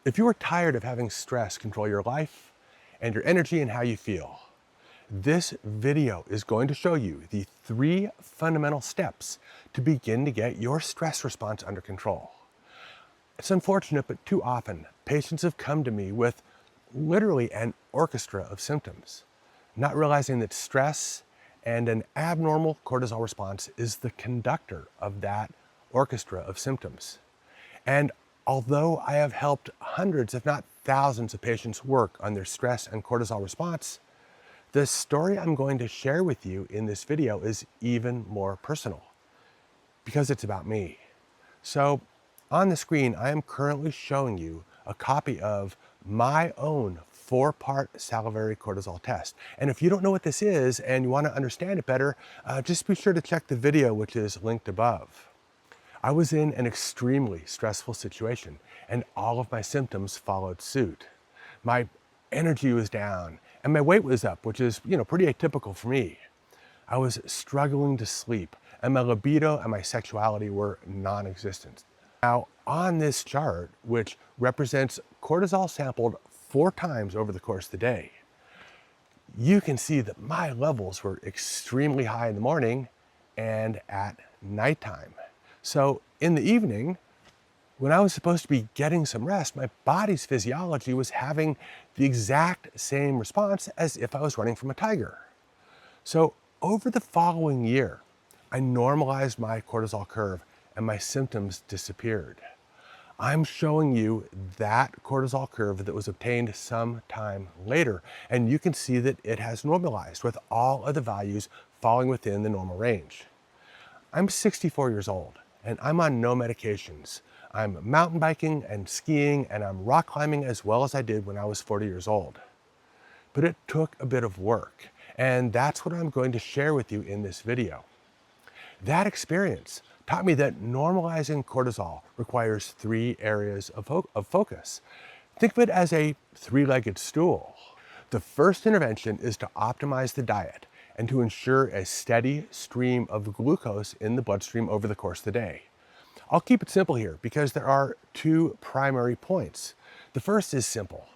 If you are tired of having stress control your life and your energy and how you feel, this video is going to show you the 3 fundamental steps to begin to get your stress response under control. It's unfortunate, but too often, patients have come to me with literally an orchestra of symptoms, not realizing that stress and an abnormal cortisol response is the conductor of that orchestra of symptoms. And although I have helped hundreds, if not thousands of patients work on their stress and cortisol response, the story I'm going to share with you in this video is even more personal because it's about me. So on the screen, I am currently showing you a copy of my own 4-part salivary cortisol test. And if you don't know what this is and you want to understand it better, just be sure to check the video, which is linked above. I was in an extremely stressful situation and all of my symptoms followed suit. My energy was down and my weight was up, which is, pretty atypical for me. I was struggling to sleep and my libido and my sexuality were non-existent. Now, on this chart, which represents cortisol sampled 4 times over the course of the day, you can see that my levels were extremely high in the morning and at nighttime. So in the evening, when I was supposed to be getting some rest, my body's physiology was having the exact same response as if I was running from a tiger. So over the following year, I normalized my cortisol curve and my symptoms disappeared. I'm showing you that cortisol curve that was obtained some time later, and you can see that it has normalized with all of the values falling within the normal range. I'm 64 years old and I'm on no medications. I'm mountain biking and skiing and I'm rock climbing as well as I did when I was 40 years old. But it took a bit of work, and that's what I'm going to share with you in this video. That experience taught me that normalizing cortisol requires 3 areas of focus. Think of it as a 3-legged stool. The first intervention is to optimize the diet and to ensure a steady stream of glucose in the bloodstream over the course of the day. I'll keep it simple here because there are 2 primary points. The first is simple: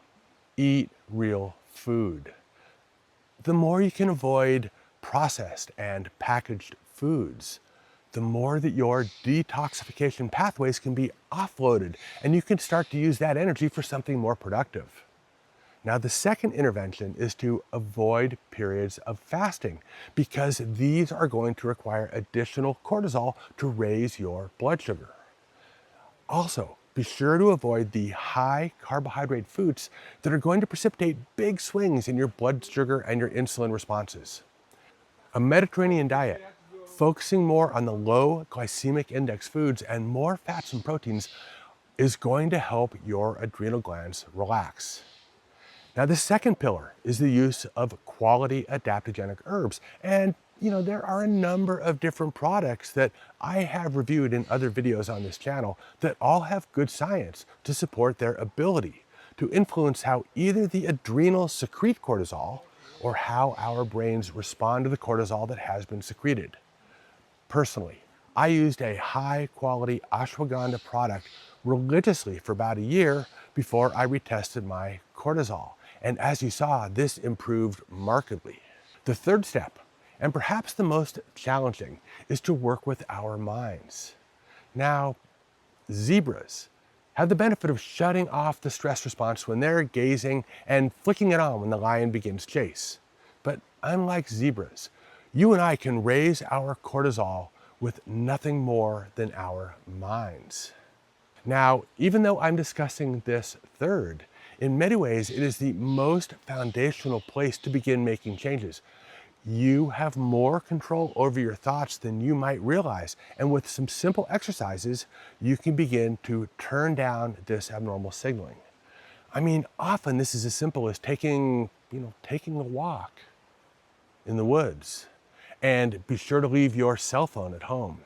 eat real food. The more you can avoid processed and packaged foods, the more that your detoxification pathways can be offloaded and you can start to use that energy for something more productive. Now, the second intervention is to avoid periods of fasting because these are going to require additional cortisol to raise your blood sugar. Also, be sure to avoid the high carbohydrate foods that are going to precipitate big swings in your blood sugar and your insulin responses. A Mediterranean diet, focusing more on the low glycemic index foods and more fats and proteins, is going to help your adrenal glands relax. Now, the second pillar is the use of quality adaptogenic herbs. And, there are a number of different products that I have reviewed in other videos on this channel that all have good science to support their ability to influence how either the adrenals secrete cortisol or how our brains respond to the cortisol that has been secreted. Personally, I used a high-quality ashwagandha product religiously for about a year before I retested my cortisol. And as you saw, this improved markedly. The third step, and perhaps the most challenging, is to work with our minds. Now, zebras have the benefit of shutting off the stress response when they're gazing and flicking it on when the lion begins chase. But unlike zebras, you and I can raise our cortisol with nothing more than our minds. Now, even though I'm discussing this third, in many ways, it is the most foundational place to begin making changes. You have more control over your thoughts than you might realize. And with some simple exercises, you can begin to turn down this abnormal signaling. I mean, often this is as simple as taking a walk in the woods, and be sure to leave your cell phone at home.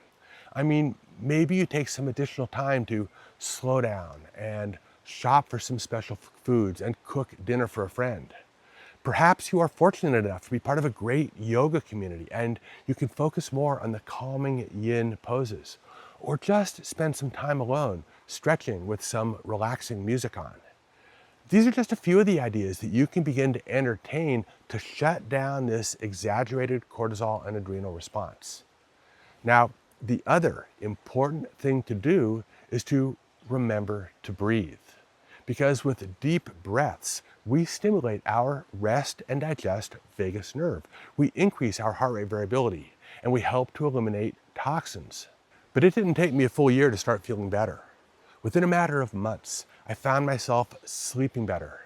I mean, maybe you take some additional time to slow down and shop for some special foods and cook dinner for a friend. Perhaps you are fortunate enough to be part of a great yoga community and you can focus more on the calming yin poses, or just spend some time alone stretching with some relaxing music on. These are just a few of the ideas that you can begin to entertain to shut down this exaggerated cortisol and adrenal response. Now, the other important thing to do is to remember to breathe. Because with deep breaths, we stimulate our rest and digest vagus nerve. We increase our heart rate variability, and we help to eliminate toxins. But it didn't take me a full year to start feeling better. Within a matter of months, I found myself sleeping better,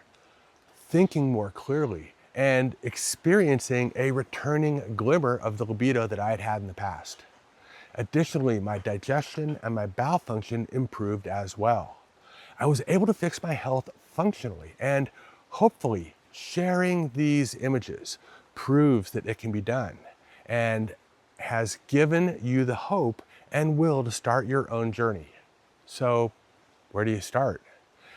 thinking more clearly, and experiencing a returning glimmer of the libido that I had had in the past. Additionally, my digestion and my bowel function improved as well. I was able to fix my health functionally, and hopefully sharing these images proves that it can be done and has given you the hope and will to start your own journey. So, where do you start?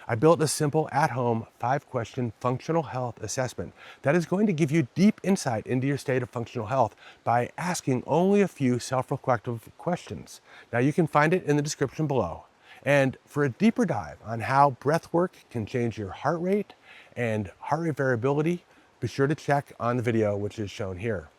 I built a simple at-home 5-question functional health assessment that is going to give you deep insight into your state of functional health by asking only a few self-reflective questions. Now you can find it in the description below. And for a deeper dive on how breath work can change your heart rate and heart rate variability, be sure to check on the video which is shown here.